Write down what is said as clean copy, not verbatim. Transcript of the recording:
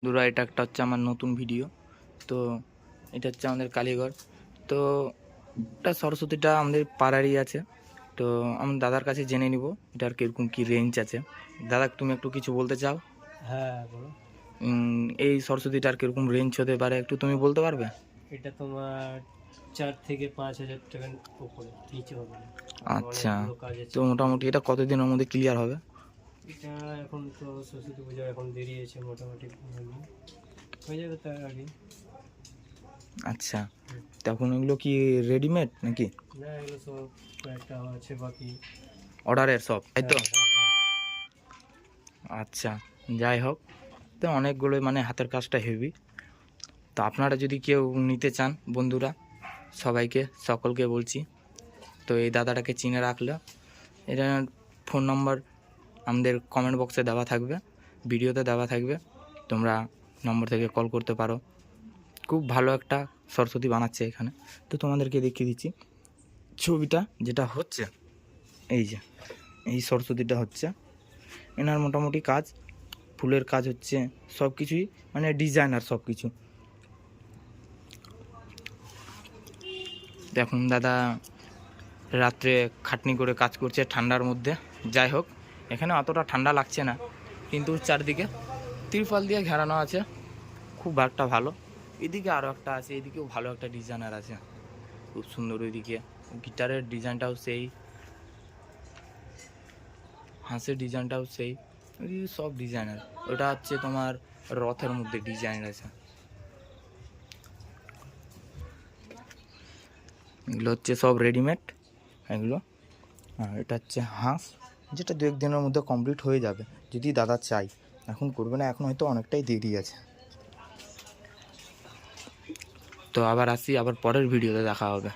বন্ধুরা, এটা একটা হচ্ছে আমার নতুন ভিডিও। তো এটা হচ্ছে আমাদের কালীঘর। তো এটা সরস্বতীটা আমাদের পাড়ারই আছে। তো আমি দাদার কাছে জেনে নিব এটার কীরকম কী রেঞ্জ আছে। দাদা, তুমি একটু কিছু বলতে চাও? হ্যাঁ, বলো। এই সরস্বতীটার কীরকম রেঞ্জ হতে পারে একটু তুমি বলতে পারবে? এটা তোমার 4 থেকে 5,000 টাকার উপরে, নিচে হবে না। আচ্ছা, অনেকগুলো কাজ আছে। তো মোটামুটি এটা কতদিনের মধ্যে ক্লিয়ার হবে? এটা এখন তো সরস্বতী পূজা এখন দেরি আছে, মোটামুটি হয়ে যাবে তার আগে। আচ্ছা, তখন এগুলো কি রেডিমেড নাকি না, এগুলো সব কয়েকটা আছে বাকি। অর্ডারের সব, তাই তো? হ্যাঁ, হ্যাঁ, হ্যাঁ। আচ্ছা, যাই হোক, তো অনেকগুলো মানে হাতের কাজটা হেভি। তো আপনারা যদি কেউ নিতে চান বন্ধুরা, সবাইকে সকলকে বলছি, তো এই দাদাটাকে চিনে রাখলে এটা ফোন নম্বর আমাদের কমেন্ট বক্সে দেওয়া থাকবে, ভিডিওতে দেওয়া থাকবে, তোমরা নম্বর থেকে কল করতে পারো। খুব ভালো একটা সরস্বতী বানাচ্ছে এখানে। তো তোমাদেরকে দেখিয়ে দিচ্ছি ছবিটা যেটা হচ্ছে। এই যে এই সরস্বতীটা হচ্ছে এনার মোটামুটি কাজ, ফুলের কাজ হচ্ছে, সব কিছুই মানে ডিজাইনার সব কিছু। দেখুন দাদা রাত্রে খাটনি করে কাজ করছে ঠান্ডার মধ্যে। যাই হোক, এখানে অতটা ঠান্ডা লাগছে না, কিন্তু চারদিকে তিরপল দিয়ে ঘেরানো আছে, খুব একটা ভালো। এদিকে আরও একটা আছে, এদিকেও ভালো একটা ডিজাইনার আছে, খুব সুন্দর। ওইদিকে গিটারের ডিজাইনটাও সেই, হাঁসের ডিজাইনটাও সেই, ওই সব ডিজাইনার। ওটা হচ্ছে তোমার রথের মধ্যে ডিজাইন আছে। এগুলো হচ্ছে সব রেডিমেড এগুলো। আর এটা হচ্ছে হাঁস, যেটা 2-1 দিনের মধ্যে কমপ্লিট হয়ে যাবে যদি দাদা চাই। এখন করবে না, এখন হয়তো অনেকটাই দেরি আছে। তো আবার আসি, আবার পরের ভিডিওতে দেখা হবে।